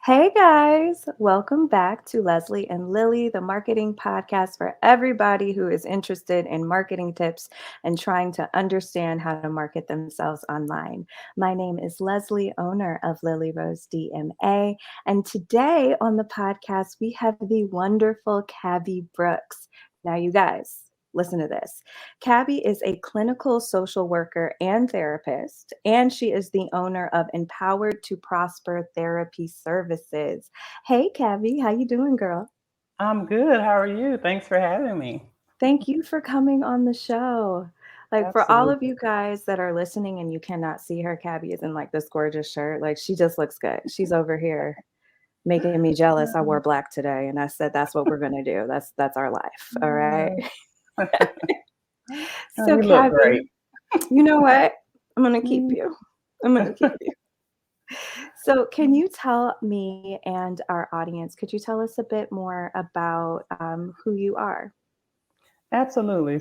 Hey guys, welcome back to Leslie and Lily, the marketing podcast for everybody who is interested in marketing tips and trying to understand how to market themselves online. My name is Leslie, owner of Lily Rose DMA, and today on the podcast we have the wonderful Cabbi Brooks. Now, you guys, listen to this. Cabby is a clinical social worker and therapist, and she is the owner of Empowered to Prosper Therapy Services. Hey, Cabby, how you doing, girl? I'm good. How are you? Thanks for having me. Thank you for coming on the show. Like for all of Absolutely. you guys that are listening and you cannot see her, Cabby is in like this gorgeous shirt. Like she just looks good. She's over here making me jealous. I wore black today, and I said that's what we're gonna do. That's our life. All right. Oh, So, you look Cabby, great. you know what? I'm gonna keep Mm. you. I'm gonna keep you. So, can you tell me and our audience, could you tell us a bit more about who you are? Absolutely.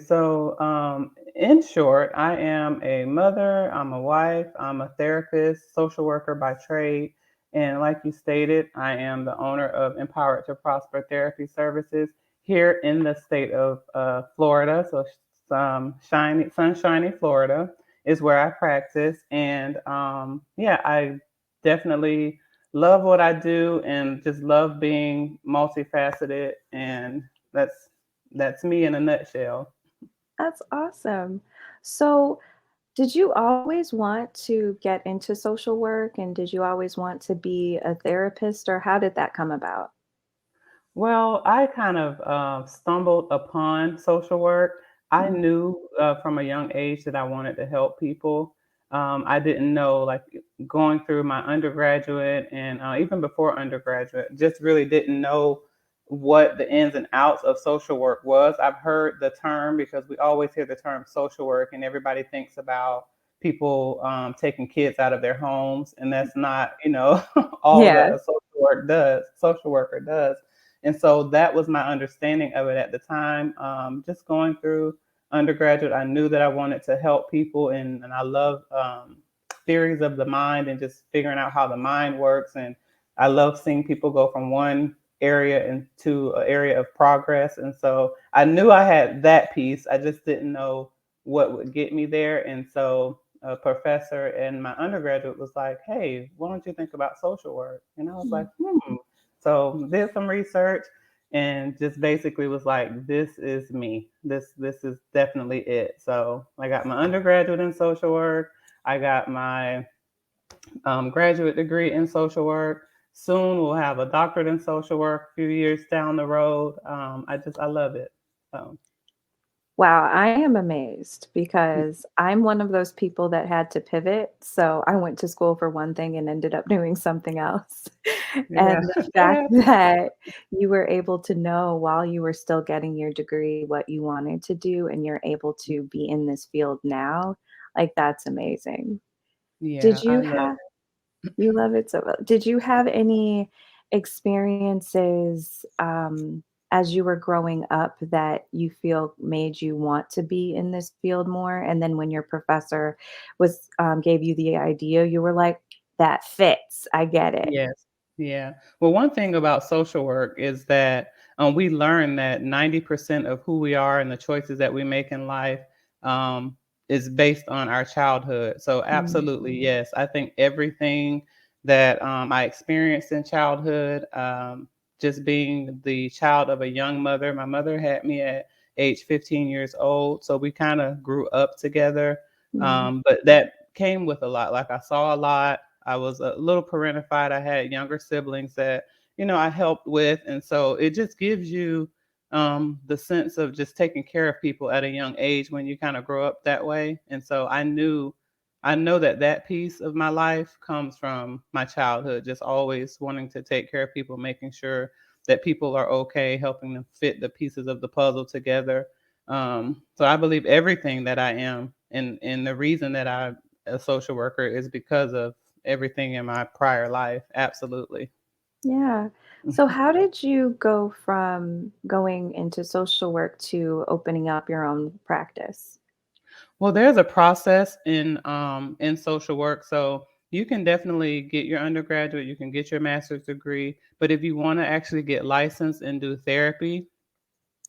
In short, I am a mother, I'm a wife, I'm a therapist, social worker by trade. And like you stated, I am the owner of Empowered to Prosper Therapy Services here in the state of Florida. Sunshiny Florida is where I practice. And yeah, I definitely love what I do and just love being multifaceted. And that's that's me in a nutshell. That's awesome. So, did you always want to get into social work and did you always want to be a therapist, or how did that come about? Well, I kind of stumbled upon social work. I Mm. knew from a young age that I wanted to help people. I didn't know, like, going through my undergraduate and even before undergraduate, just really didn't know what the ins and outs of social work was. I've heard the term because we always hear the term social work, and everybody thinks about people taking kids out of their homes, and that's not, all that Yeah. a social worker does. And so that was my understanding of it at the time. Just going through undergraduate, I knew that I wanted to help people, and I love theories of the mind and just figuring out how the mind works. And I love seeing people go from one area into an area of progress. And so I knew I had that piece. I just didn't know what would get me there. And so a professor in my undergraduate was like, "Hey, why don't you think about social work?" And I was like, Mm. So did some research and just basically was like, this is me. This is definitely it. So I got my undergraduate in social work. I got my graduate degree in social work. Soon we'll have a doctorate in social work a few years down the road. I love it. So Wow, I am amazed because I'm one of those people that had to pivot. So I went to school for one thing and ended up doing something else. yeah, And the fact yeah, that you were able to know while you were still getting your degree what you wanted to do and you're able to be in this field now, like that's amazing. yeah. Did I you love have You love it so well. Did you have any experiences, as you were growing up that you feel made you want to be in this field more? And then when your professor gave you the idea, you were like, "That fits. I get it." Yes. Yeah. Well, one thing about social work is that we learn that 90% of who we are and the choices that we make in life um, is based on our childhood. So, Mm, absolutely, yes. I think everything that I experienced in childhood, just being the child of a young mother, my mother had me at age 15 years old. So, we kind of grew up together. mm, But that came with a lot. Like, I saw a lot. I was a little parentified. I had younger siblings that, I helped with. And so it just gives you the sense of just taking care of people at a young age when you kind of grow up that way. And so I know that that piece of my life comes from my childhood, just always wanting to take care of people, making sure that people are okay, helping them fit the pieces of the puzzle together. So I believe everything that I am, and the reason that I'm a social worker is because of everything in my prior life. Absolutely. yeah. So how did you go from going into social work to opening up your own practice? Well, there's a process in social work. So You can definitely get your undergraduate, you can get your master's degree, but if you want to actually get licensed and do therapy,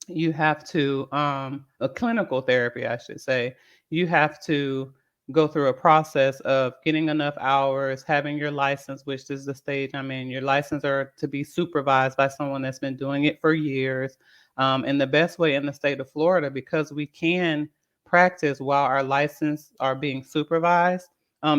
you have to a clinical therapy, I should say. You have to go through a process of getting enough hours, having your license, which is the stage I'm in. Your license are to be supervised by someone that's been doing it for years. And the best way in the state of Florida, because we can practice while our license are being supervised,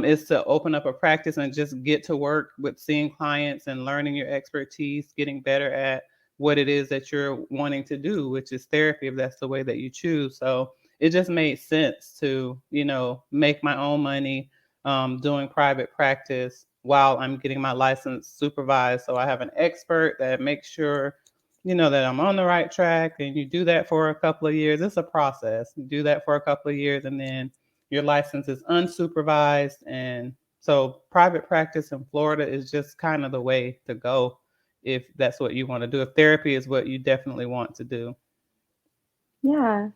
is to open up a practice and just get to work with seeing clients and learning your expertise, getting better at what it is that you're wanting to do, which is therapy, if that's the way that you choose. So it just made sense to, make my own money doing private practice while I'm getting my license supervised. So I have an expert that makes sure, that I'm on the right track. And you do that for a couple of years. It's a process. You do that for a couple of years, and then your license is unsupervised. And so private practice in Florida is just kind of the way to go if that's what you want to do. If therapy is what you definitely want to do. Yeah. Mm,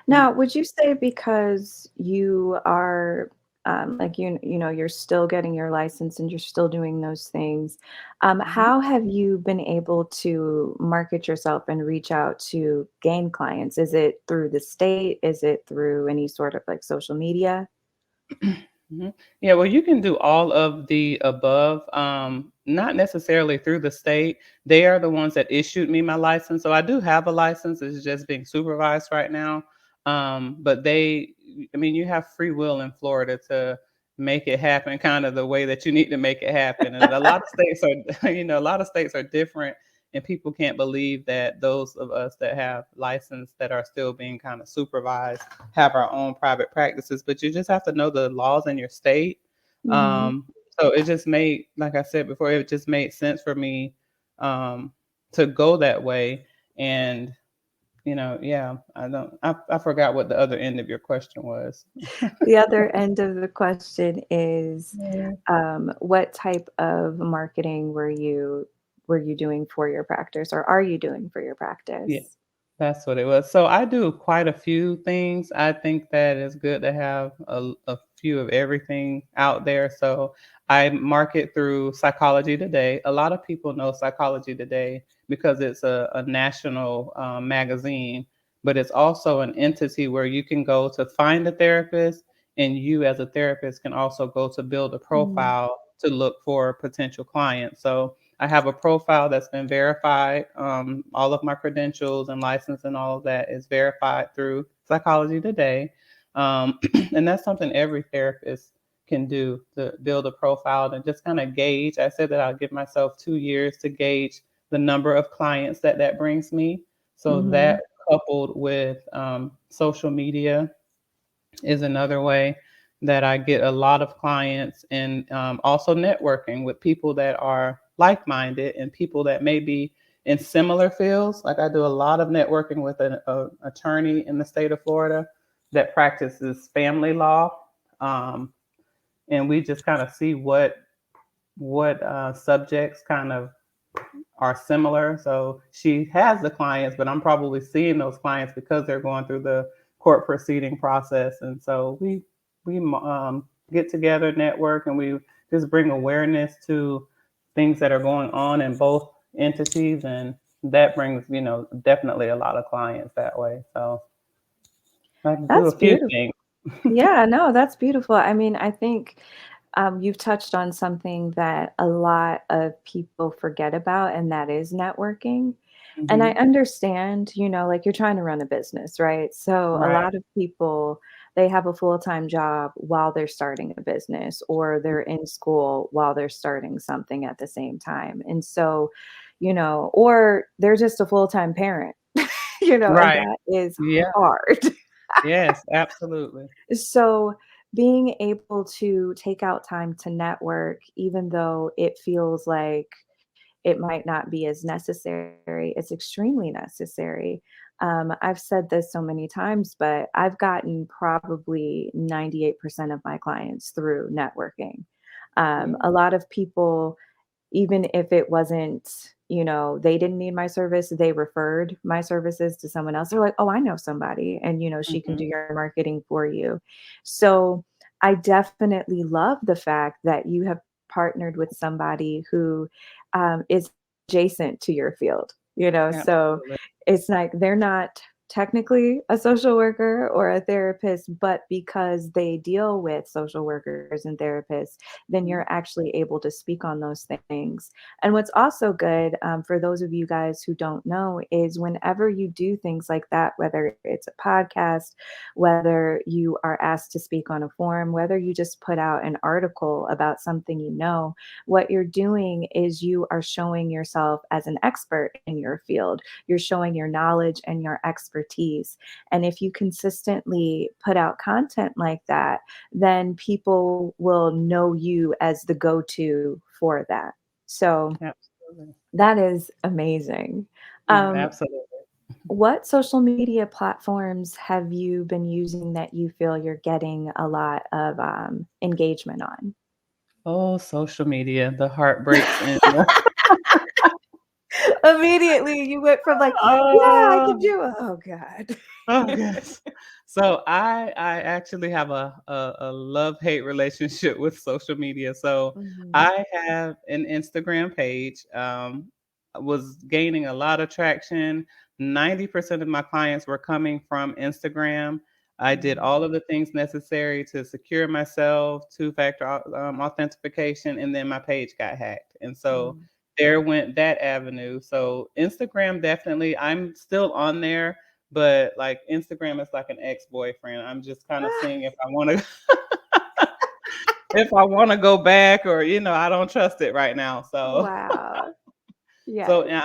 Now, would you say because you are, like, you're still getting your license and you're still doing those things, mhm. how have you been able to market yourself and reach out to gain clients? Is it through the state? Is it through any sort of like social media? Mhm. Yeah, well, you can do all of the above, not necessarily through the state. They are the ones that issued me my license. So I do have a license. It's just being supervised right now. But I mean, you have free will in Florida to make it happen kind of the way that you need to make it happen. And a lot of states are, a lot of states are different. And people can't believe that those of us that have license that are still being kind of supervised have our own private practices, but you just have to know the laws in your state. Mhm. So it just made, like I said before, it just made sense for me um, to go that way. And yeah, I forgot what the other end of your question was. The other end of the question is, Yeah. what type of marketing were you doing for your practice, or are you doing for your Yeah. practice? That's what it was. So I do quite a few things. I think that it's good to have a few of everything out there. So I market through Psychology Today. A lot of people know Psychology Today because it's a national magazine, but it's also an entity where you can go to find a therapist, and you as a therapist can also go to build a Mm, profile to look for potential clients. So I have a profile that's been verified. All of my credentials and license and all of that is verified through Psychology Today. And that's something every therapist can do to build a profile and just kind of gauge. I said that I'll give myself 2 years to gauge the number of clients that brings me. So mhm, that coupled with social media is another way that I get a lot of clients, and also networking with people that are like minded and people that may be in similar fields. Like I do a lot of networking with an attorney in the state of Florida that practices family law. Um, and we just kind of see what subjects kind of are similar. So she has the clients, but I'm probably seeing those clients because they're going through the court proceeding process. And so we get together, network, and we just bring awareness to things that are going on in both entities, and that brings definitely a lot of clients that way. So I can do that's a few beautiful. things. Yeah, no, that's beautiful. I mean, I think, you've touched on something that a lot of people forget about, and that is networking. And I Hmm. understand, like you're trying to run a business, right? So a Right. lot of people, they have a full-time job while they're starting a business, or they're in school while they're starting something at the same time. And so, or they're just a full-time parent, and Right. that is Yeah. hard. Yes. Absolutely. So, being able to take out time to network, even though it feels like it might not be as necessary, it's extremely necessary. I've said this so many times, but I've gotten probably 98% of my clients through networking. Yeah. A lot of people, even if it wasn't, they didn't need my service, they referred my services to someone else. They're like, "Oh, I know somebody, and, she can Hmm. do your marketing for you." So, I definitely love the fact that you have partnered with somebody who is adjacent to your field, so Absolutely. it's like they're not technically a social worker or a therapist, but because they deal with social workers and therapists, then Mhm. you're actually able to speak on those things. And what's also good, for those of you guys who don't know, is whenever you do things like that, whether it's a podcast, whether you are asked to speak on a forum, whether you just put out an article about something what you're doing is you are showing yourself as an expert in your field. You're showing your knowledge and your expertise. And if you consistently put out content like that, then people will know you as the go to for that. So Absolutely. that is amazing. Yeah, Um, absolutely. what social media platforms have you been using that you feel you're getting a lot of engagement on? Oh, social media, the heartbreaks and Immediately, you went from like, "Yeah, I oh, can do it." Oh god. oh goodness. So I actually have a love-hate relationship with social media. So Mhm, I have an Instagram page. Was gaining a lot of traction. 90% of my clients were coming from Instagram. I did mhm, all of the things necessary to secure myself, two-factor authentication, and then my page got hacked. And so mm. there went that avenue. So Instagram definitely, I'm still on there, but like Instagram is like an ex-boyfriend. I'm just kind of seeing if I want to if I want to go back or I don't trust it right now. So Wow. so Yes. and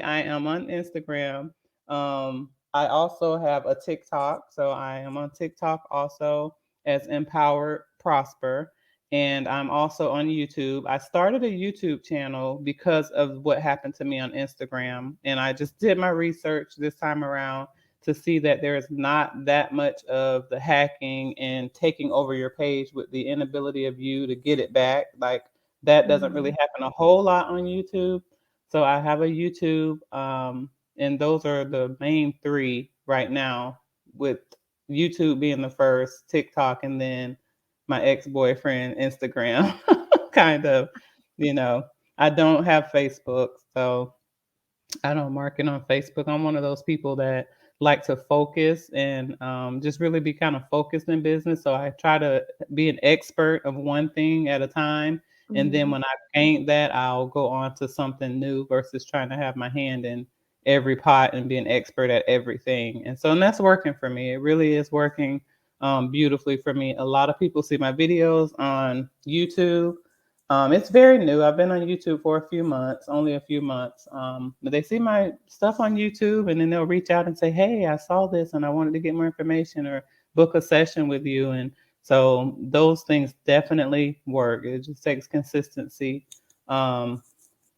I am on Instagram. I also have a TikTok, so I am on TikTok also as Empowered Prosper, and I'm also on YouTube. I started a YouTube channel because of what happened to me on Instagram, and I just did my research this time around to see that there is not that much of the hacking and taking over your page with the inability of you to get it back. Like that doesn't really Mhm, happen a whole lot on YouTube. So I have a YouTube, and those are the main three right now, with YouTube being the first, TikTok, and then my ex-boyfriend, Instagram. Kind of, you know. I don't have Facebook, so I don't market on Facebook. I'm one of those people that like to focus and just really be kind of focused in business. So I try to be an expert of one thing at a time. And then mhm. when I gain that, I'll go on to something new versus trying to have my hand in every pot and be an expert at everything. And that's working for me. It really is working beautifully for me. A lot of people see my videos on YouTube. It's very new. I've been on YouTube for a few months, only a few months. But they see my stuff on YouTube and then they'll reach out and say, "Hey, I saw this and I wanted to get more information or book a session with you." And so those things definitely work. It just takes consistency. Um,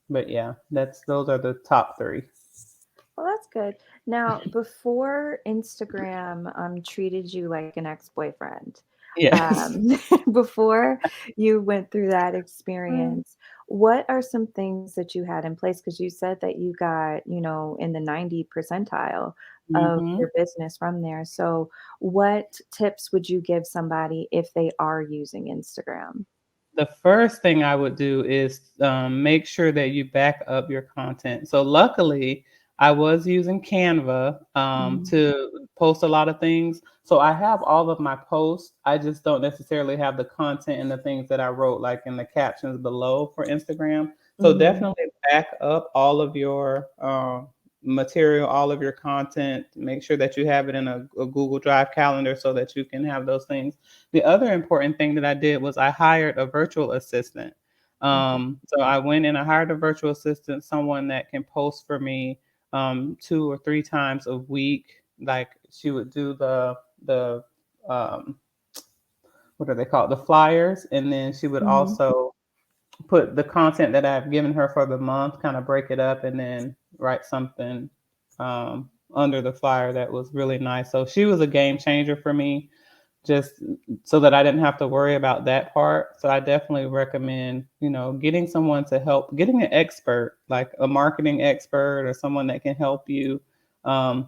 but yeah, that's those are the top three. Well, that's good. Now, before Instagram, treated you like an ex-boyfriend, Yes. um, before you went through that experience, what are some things that you had in place? Because you said that you got, in the 90 percentile of Hmm. your business from there. So, what tips would you give somebody if they are using Instagram? The first thing I would do is make sure that you back up your content. So, luckily, I was using Canva Mhm, to post a lot of things. So, I have all of my posts. I just don't necessarily have the content and the things that I wrote, like in the captions below for Instagram. So, mhm, definitely back up all of your material, all of your content. Make sure that you have it in a Google Drive calendar so that you can have those things. The other important thing that I did was I hired a virtual assistant. mhm, So I went and I hired a virtual assistant, someone that can post for me 2 or 3 times a week. Like she would do the um, what are they called? The flyers, and then she would mhm. also put the content that I've given her for the month, kind of break it up, and then write something under the flyer that was really nice. So she was a game changer for me, just so that I didn't have to worry about that part. So I definitely recommend, getting someone to help, getting an expert, like a marketing expert or someone that can help you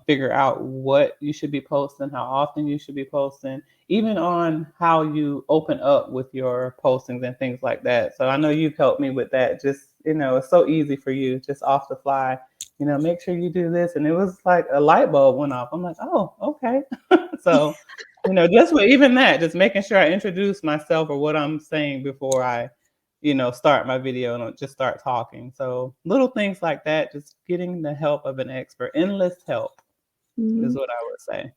figure out what you should be posting, how often you should be posting, even on how you open up with your postings and things like that. So I know you've helped me with that. Just, it's so easy for you, just off the fly, make sure you do this. And it was like a light bulb went off. I'm like, oh, okay. So, just with even that, just making sure I introduce myself or what I'm saying before I, start my video and just start talking. So little things like that, just getting the help of an expert, endless help is Mhm. what I would say.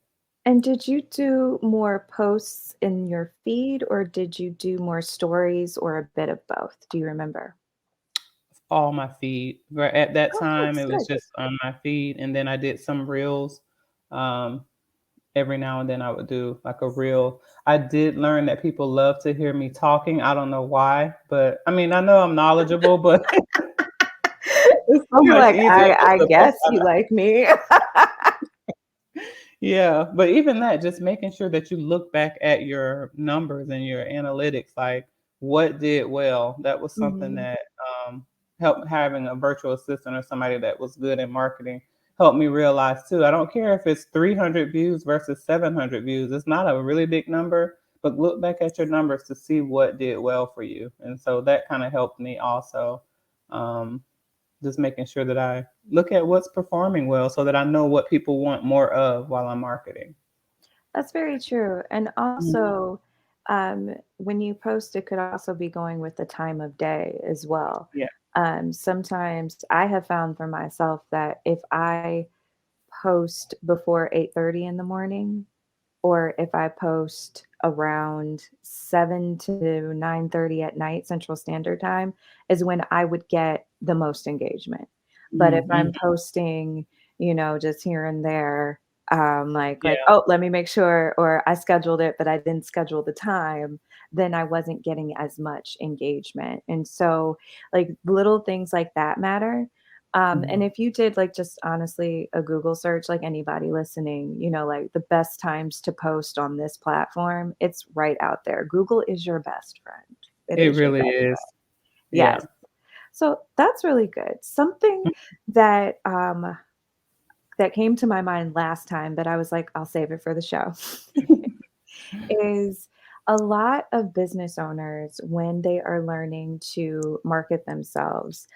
And did you do more posts in your feed or did you do more stories or a bit of both? Do you remember? All my feed. Right at that Oh, time, nice, it was good. just on my feed, and then I did some reels. Um, every now and then I would do like a reel. I did learn that people love to hear me talking. I don't know why, but I mean, I know I'm knowledgeable, but it's so You're much like, easier just I to post. guess you like me. Yeah, but even that, just making sure that you look back at your numbers and your analytics, like what did well. That was something Mhm. that helped having a virtual assistant or somebody that was good at marketing helped me realize too. I don't care if it's 300 views versus 700 views. It's not a really big number, but look back at your numbers to see what did well for you. And so that kind of helped me also. Um, just making sure that I look at what's performing well so that I know what people want more of while I'm marketing. That's very true. And Mhm. also, when you post, it could also be going with the time of day as well. Yeah. Sometimes I have found for myself that if I post before 8:30 in the morning, or if I post around 7 to 9:30 at night Central Standard Time is when I would get the most engagement. But if Mhm. I'm posting, just here and there, like, Yeah. "Oh, let me make sure," or I scheduled it, but I didn't schedule the time, then I wasn't getting as much engagement. And so, like, little things like that matter. And Mhm. if you did like just honestly a Google search, like anybody listening, like the best times to post on this platform, it's right out there. Google is your best friend. It It is your really best is. friend. Yeah. Yes. So that's really good. Something that that came to my mind last time, but I was like, I'll save it for the show. Is a lot of business owners when they are learning to market themselves.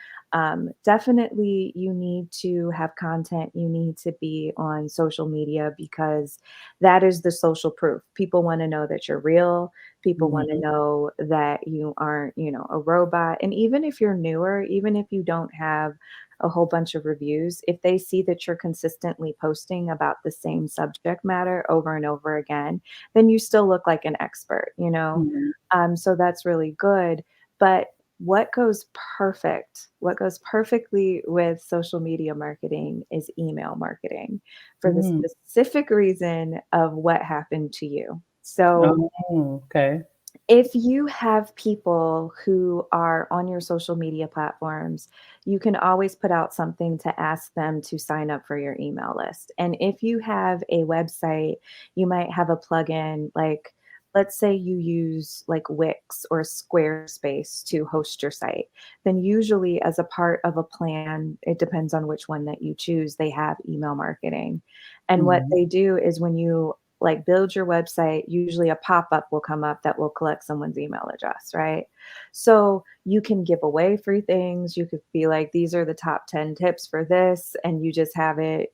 Definitely, you need to have content. You need to be on social media because that is the social proof. People want to know that you're real. People want to Mhm. know that you aren't, a robot. And even if you're newer, even if you don't have a whole bunch of reviews, if they see that you're consistently posting about the same subject matter over and over again, then you still look like an expert. Mhm. So that's really good. But what goes perfectly with social media marketing is email marketing for the Mm. specific reason of what happened to you. So Oh, okay. if you have people who are on your social media platforms, you can always put out something to ask them to sign up for your email list. And if you have a website, you might have a plugin like, let's say you use like Wix or Squarespace to host your site. Then, usually, as a part of a plan, it depends on which one that you choose, they have email marketing. And what Mhm. they do is when you like build your website, usually a pop-up will come up that will collect someone's email address, right? So you can give away free things. You could be like, these are the top 10 tips for this, and you just have it,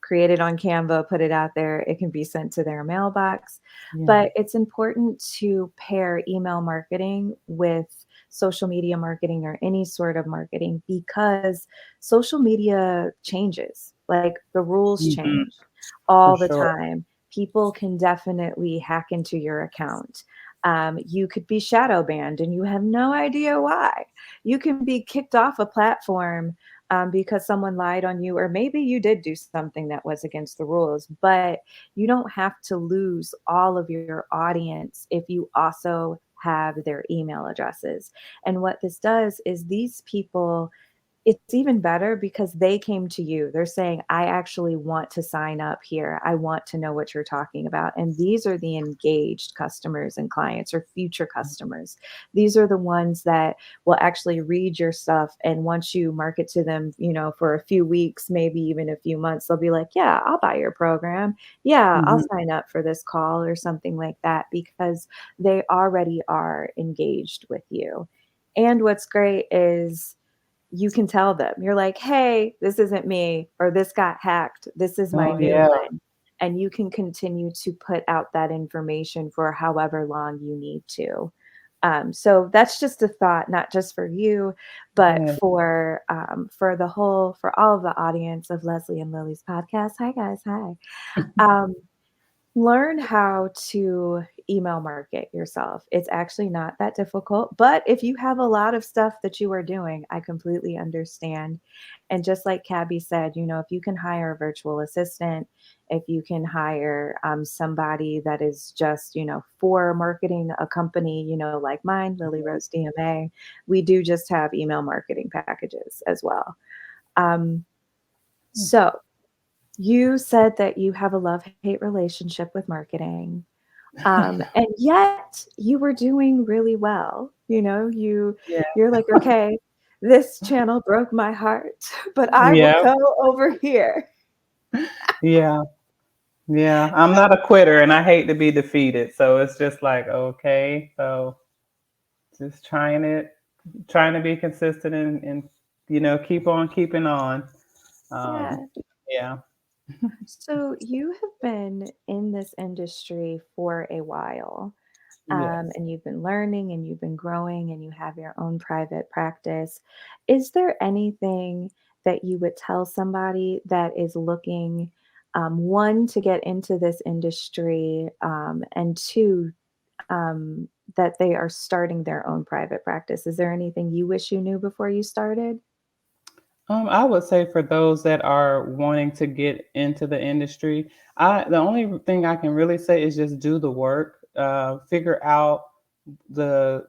create it on Canva, put it out there. It can be sent to their mailbox. Yeah. But it's important to pair email marketing with social media marketing or any sort of marketing because social media changes. Like the rules Mhm. change For all the sure. time. People can definitely hack into your account. You could be shadow banned and you have no idea why. You can be kicked off a platform because someone lied on you, or maybe you did do something that was against the rules, but you don't have to lose all of your audience if you also have their email addresses. And what this does is these people it's even better because they came to you. They're saying, "I actually want to sign up here. I want to know what you're talking about." And these are the engaged customers and clients or future customers. These are the ones that will actually read your stuff, and once you market to them, for a few weeks, maybe even a few months, they'll be like, "Yeah, I'll buy your program. Yeah, I'll Mhm. sign up for this call," or something like that because they already are engaged with you. And what's great is you can tell them. You're like, "Hey, this isn't me," or "This got hacked. This is my Oh, new yeah. one." And you can continue to put out that information for however long you need to. So that's just a thought, not just for you, but Yeah. for all of the audience of Leslie and Lily's podcast. Hi guys, hi. Um, Learn how to email market yourself. It's actually not that difficult, but if you have a lot of stuff that you are doing, I completely understand. And just like Cabby said, if you can hire a virtual assistant, if you can hire somebody that is just, for marketing a company, like mine, Lily Rose DMA, we do just have email marketing packages as well. Um, so, you said that you have a love-hate relationship with marketing, and yet you were doing really well. Yeah. You're like, "Okay, this channel broke my heart, but I will Yeah. go over here." Yeah. Yeah. I'm not a quitter and I hate to be defeated. So it's just like, okay, so just trying to be consistent and keep on keeping on. Um, Yeah. yeah. So you have been in this industry for a while. Yes. And you've been learning and you've been growing and you have your own private practice. Is there anything that you would tell somebody that is looking, one, to get into this industry, and two, that they are starting their own private practice? Is there anything you wish you knew before you started? I would say for those that are wanting to get into the industry, the only thing I can really say is just do the work, figure out the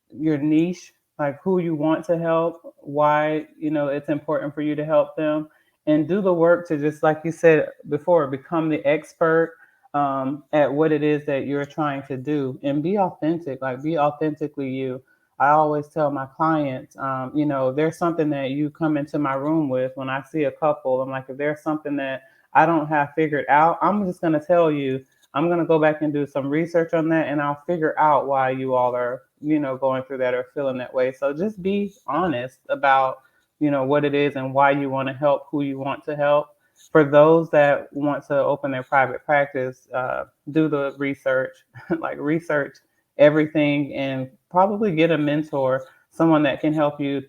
your niche, like who you want to help, why it's important for you to help them, and do the work to just like you said before, become the expert at what it is that you're trying to do, and be authentic. Like be authentically you. I always tell my clients, if there's something that you come into my room with, when I see a couple, I'm like, if there's something that I don't have figured out, I'm just going to tell you. I'm going to go back and do some research on that and I'll figure out why you all are, going through that or feeling that way. So just be honest about, what it is and why you want to help, who you want to help. For those that want to open their private practice, do the research, like research everything and probably get a mentor, someone that can help you,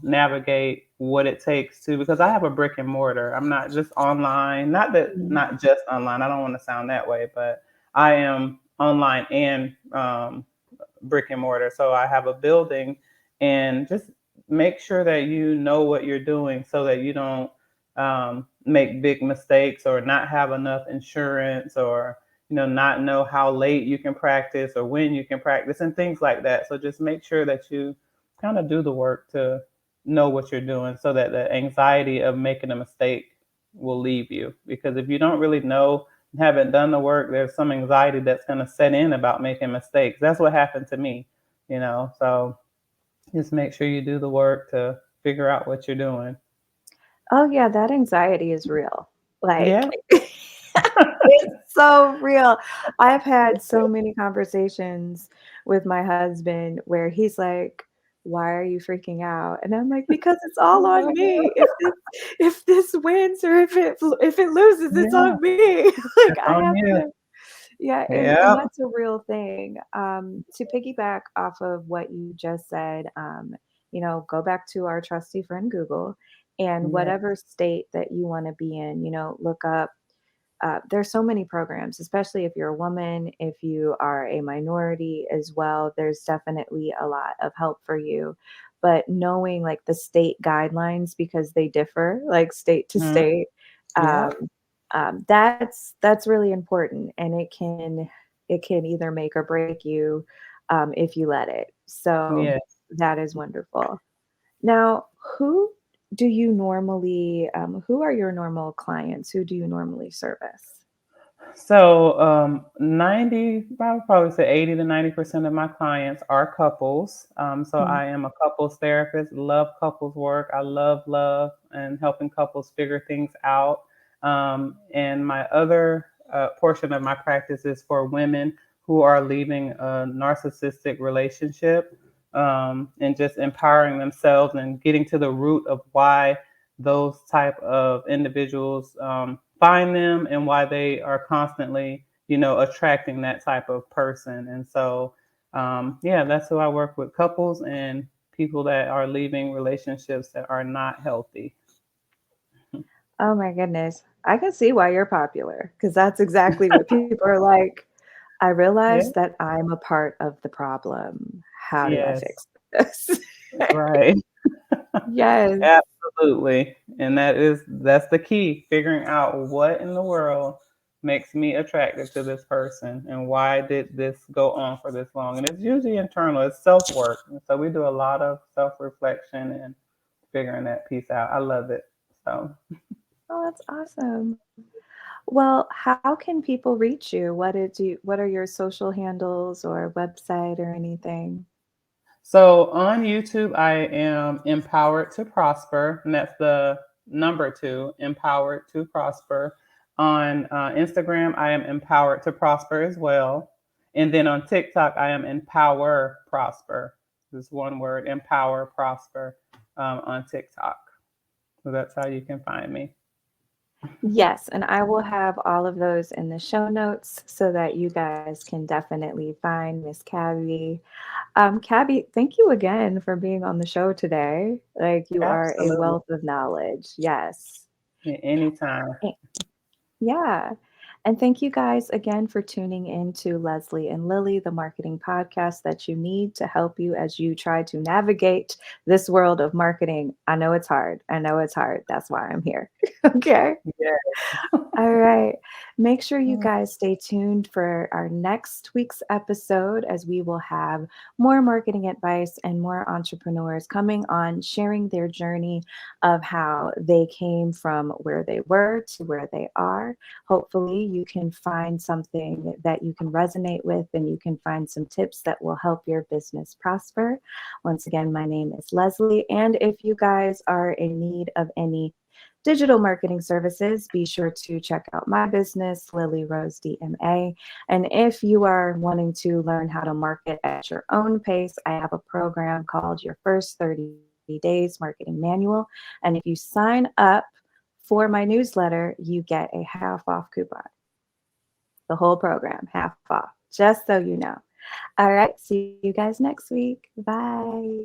navigate what it takes to, because I have a brick and mortar. I'm not just online, Mhm. not just online. I don't want to sound that way, but I am online and brick and mortar. So I have a building, and just make sure that you know what you're doing so that you don't make big mistakes or not have enough insurance or not know how late you can practice or when you can practice and things like that. So just make sure that you kind of do the work to know what you're doing so that the anxiety of making a mistake will leave you, because if you don't really know, haven't done the work, there's some anxiety that's going to set in about making mistakes. That's what happened to me. So just make sure you do the work to figure out what you're doing. Oh, yeah, that anxiety is real. Like, Yeah. it's so real. I've had so many conversations with my husband where he's like, "Why are you freaking out?" And I'm like, "Because it's all on me. If this wins or if it loses, it's Yeah, on me." Like, it's I on have you. to. Yeah, and Yeah. that's a real thing. To piggyback off of what you just said, go back to our trusty friend Google, and Yeah. whatever state that you want to be in, look up. There's so many programs, especially if you're a woman, if you are a minority as well. There's definitely a lot of help for you. But knowing like the state guidelines because they differ, like state to Mhm. state, Yeah. um, that's really important, and it can either make or break you if you let it. So Yeah. that is wonderful. Now, who do you normally, who are your normal clients? Who do you normally service? So, 90, I would probably say 80 to 90% of my clients are couples. So Mm. I am a couples therapist, love couples work. I love and helping couples figure things out. And my other portion of my practice is for women who are leaving a narcissistic relationship, and just empowering themselves and getting to the root of why those type of individuals find them and why they are constantly, attracting that type of person. And so, yeah, that's who I work with, couples and people that are leaving relationships that are not healthy. Oh my goodness. I can see why you're popular because that's exactly what people are like. I Yeah. realize that I'm a part of the problem. How do I Yes. fix this? Right. Yes. Absolutely. And that's the key, figuring out what in the world makes me attracted to this person and why did this go on for this long. And it's usually internal, it's self-work. And so we do a lot of self-reflection and figuring that piece out. I love it. So Oh, that's awesome. Well, how can people reach you? What are your social handles or website or anything? So on YouTube, I am empowered to prosper, and that's the number two, empowered to prosper. On Instagram, I am empowered to prosper as well. And then on TikTok, I am empower prosper. This one word, empower prosper, on TikTok. So that's how you can find me. Yes, and I will have all of those in the show notes so that you guys can definitely find Miss Cabby. Cabby, thank you again for being on the show today. Like you are a Absolutely. wealth of knowledge. Yes. Anytime. Eh, Yeah. And thank you guys again for tuning in to Leslie and Lily, the marketing podcast that you need to help you as you try to navigate this world of marketing. I know it's hard. I know it's hard. That's why I'm here. Okay. Yes. All right. Make sure you guys stay tuned for our next week's episode as we will have more marketing advice and more entrepreneurs coming on sharing their journey of how they came from where they were to where they are. Hopefully, you can find something that you can resonate with and you can find some tips that will help your business prosper. Once again, my name is Leslie. And if you guys are in need of any digital marketing services, be sure to check out my business, Lily Rose DMA. And if you are wanting to learn how to market at your own pace, I have a program called Your First 30 Days Marketing Manual. And if you sign up for my newsletter, you get a half off coupon. The whole program, half off, just so you know. All right, see you guys next week. Bye.